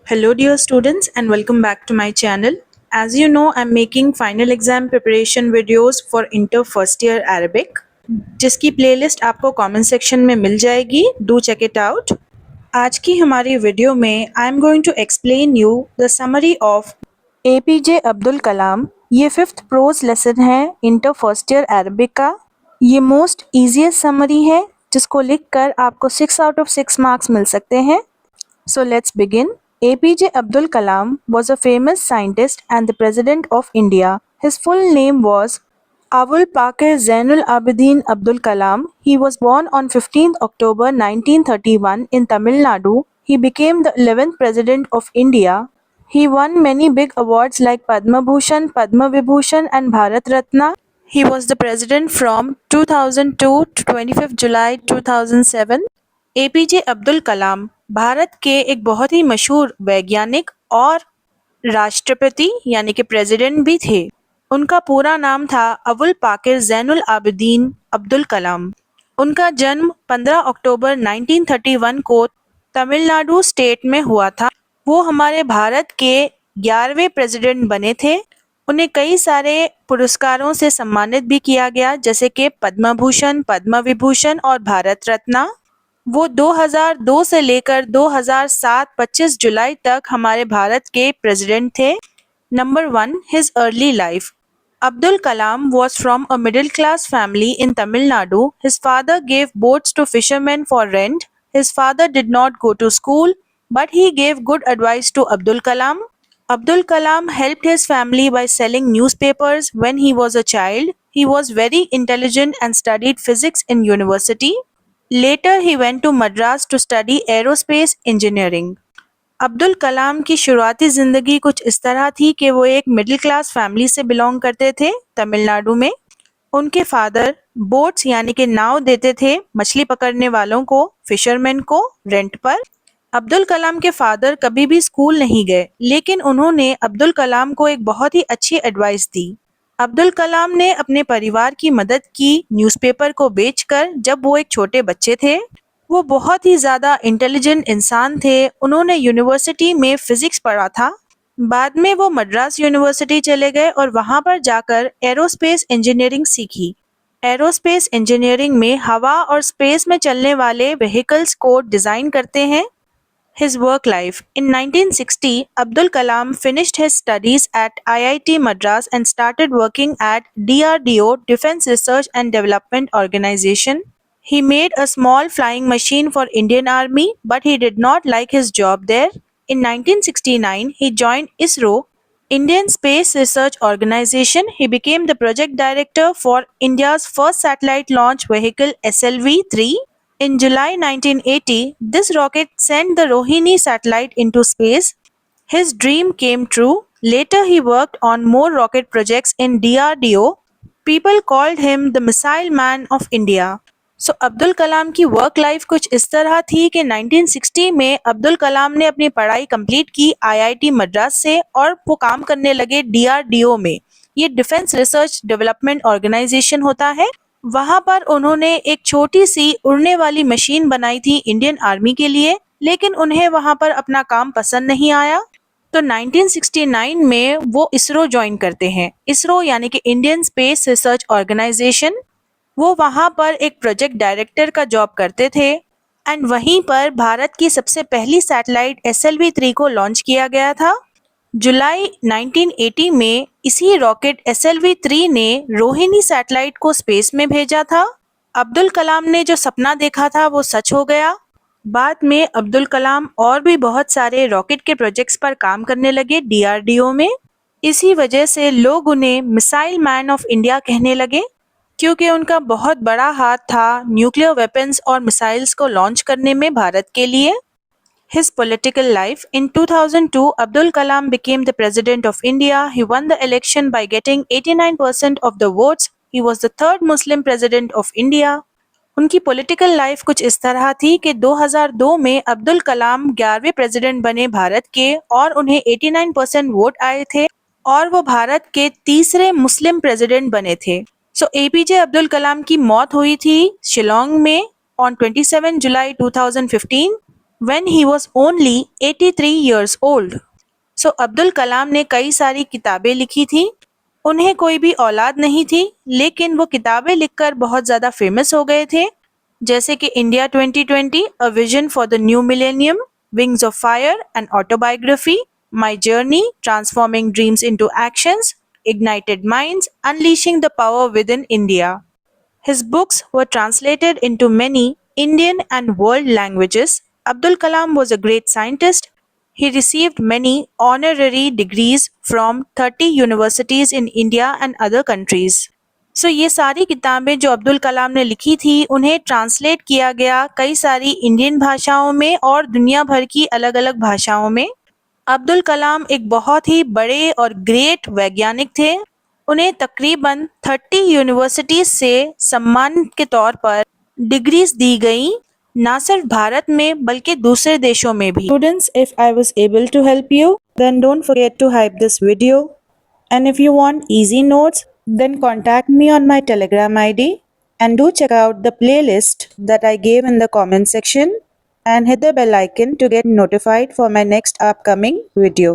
Hello, dear students, and welcome back to my channel. As you know, I'm making final exam preparation videos for Inter First Year Arabic, जिसकी playlist आपको comment section में मिल जाएगी. Do check it out. आज की हमारी video में I am going to explain you the summary of APJ Abdul Kalam. ये 5th प्रोज लेसन है इंटर फर्स्ट ईयर अरबिक का. ये मोस्ट ईजीएस्ट समरी है जिसको लिखकर आपको 6 आउट ऑफ 6 मार्क्स मिल सकते हैं. So let's begin. APJ Abdul Kalam was a famous scientist and the President of India. His full name was Abul Pakir Zainul Abidin Abdul Kalam. He was born on 15th October 1931 in Tamil Nadu. He became the 11th President of India. He won many big awards like Padma Bhushan, Padma Vibhushan and Bharat Ratna. He was the president from 2002 to 25th July 2007. APJ Abdul Kalam Bharat के एक बहुत ही मशहूर वैज्ञानिक और राष्ट्रपति यानी कि president भी थे. उनका पूरा नाम था अबुल पाकिर ज़ैनुल आबिदीन अब्दुल कलाम. उनका जन्म 15 अक्टूबर 1931 को तमिलनाडु स्टेट में हुआ था. वो हमारे भारत के 11वें प्रेसिडेंट बने थे. उन्हें कई सारे पुरस्कारों से सम्मानित भी किया गया, जैसे कि पद्म भूषण, पद्म विभूषण और भारत रत्न. वो 2002 से लेकर 2007 25 जुलाई तक हमारे भारत के प्रेसिडेंट थे. Number 1, his early life. Abdul Kalam was from a middle class family in Tamil Nadu. His father gave boats to fishermen for rent. His father did not go to school, but he gave good advice to Abdul Kalam. Abdul Kalam helped his family by selling newspapers when he was a child. He was very intelligent and studied physics in university. Later he went to Madras to study aerospace engineering. Abdul Kalam की शुरुआती ज़िंदगी कुछ इस तरह थी कि वो एक मिडिल क्लास फैमिली से बिलोंग करते थे तमिलनाडु में. उनके फादर बोट्स यानी कि नाव देते थे मछली पकड़ने वालों को, फिशरमैन को रेंट पर. अब्दुल कलाम के फादर कभी भी स्कूल नहीं गए, लेकिन उन्होंने अब्दुल कलाम को एक बहुत ही अच्छी एडवाइस दी. अब्दुल कलाम ने अपने परिवार की मदद की न्यूज़पेपर को बेचकर जब वो एक छोटे बच्चे थे. वो बहुत ही ज़्यादा इंटेलिजेंट इंसान थे. उन्होंने यूनिवर्सिटी में फिजिक्स पढ़ा था. बाद में वो मद्रास यूनिवर्सिटी चले गए और वहाँ पर जाकर एरोस्पेस इंजीनियरिंग सीखी. एरोस्पेस इंजीनियरिंग में हवा और स्पेस में चलने वाले व्हीकल्स को डिज़ाइन करते हैं. His work life. In 1960, Abdul Kalam finished his studies at IIT Madras and started working at DRDO, Defense Research and Development Organization. He made a small flying machine for Indian Army, but he did not like his job there. In 1969, he joined ISRO, Indian Space Research Organization. He became the project director for India's first satellite launch vehicle SLV-3. In July 1980, this rocket sent the Rohini satellite into space. His dream came true. Later, he worked on more rocket projects in DRDO. People called him the Missile Man of India. So, Abdul Kalam की work life कुछ इस तरह थी कि 1960 में अब्दुल कलाम ने अपनी पढ़ाई कंप्लीट की IIT मद्रास से और वो काम करने लगे DRDO में. ये डिफेंस रिसर्च डेवलपमेंट ऑर्गेनाइजेशन होता है. वहाँ पर उन्होंने एक छोटी सी उड़ने वाली मशीन बनाई थी इंडियन आर्मी के लिए, लेकिन उन्हें वहाँ पर अपना काम पसंद नहीं आया. तो 1969 में वो इसरो ज्वाइन करते हैं. इसरो यानी कि इंडियन स्पेस रिसर्च ऑर्गेनाइजेशन. वो वहाँ पर एक प्रोजेक्ट डायरेक्टर का जॉब करते थे एंड वहीं पर भारत की सबसे पहली सैटेलाइट SLV-3 को लॉन्च किया गया था. जुलाई 1980 में इसी रॉकेट SLV-3 ने रोहिणी सैटेलाइट को स्पेस में भेजा था. अब्दुल कलाम ने जो सपना देखा था वो सच हो गया. बाद में अब्दुल कलाम और भी बहुत सारे रॉकेट के प्रोजेक्ट्स पर काम करने लगे DRDO में. इसी वजह से लोग उन्हें मिसाइल मैन ऑफ इंडिया कहने लगे, क्योंकि उनका बहुत बड़ा हाथ था न्यूक्लियर वेपन्स और मिसाइल्स को लॉन्च करने में भारत के लिए. His political life. In 2002, Abdul Kalam became the President of India. He won the election by getting 89% of the votes. He was the third Muslim President of India. उनकी political life कुछ इस तरह थी कि 2002 में अब्दुल कलाम 11वें प्रेसिडेंट बने भारत के और उन्हें 89% वोट आए थे और वो भारत के तीसरे मुस्लिम प्रेसिडेंट बने थे. सो APJ अब्दुल कलाम की मौत हुई थी शिलोंग में on 27 July 2015. when he was only 83 years old. सो अब्दुल कलाम ने कई सारी किताबें लिखी थी। उन्हें कोई भी औलाद नहीं थी, लेकिन वो किताबें लिखकर बहुत ज़्यादा फेमस हो गए थे, जैसे कि India 2020, a vision for the new millennium, wings of fire, an autobiography, my journey, transforming dreams into actions, ignited minds, unleashing the power within India. His books were translated into many Indian and world languages. Abdul Kalam was a great scientist. He received many honorary degrees from 30 universities in India and other countries. सो ये सारी किताबें जो अब्दुल कलाम ने लिखी थी, उन्हें translate किया गया कई सारी इंडियन भाषाओं में और दुनिया भर की अलग अलग भाषाओं में। अब्दुल कलाम एक बहुत ही बड़े और ग्रेट वैज्ञानिक थे। उन्हें तकरीबन 30 यूनिवर्सिटीज से सम्मान के तौर पर डिग्रीज दी गई, ना सिर्फ भारत में बल्कि दूसरे देशों में भी। Students, if I was able to help you, then don't forget to hype this video. And if you want easy notes, then contact me on my Telegram ID and do check out the playlist that I gave in the comment section and hit the bell icon to get notified for my next upcoming video.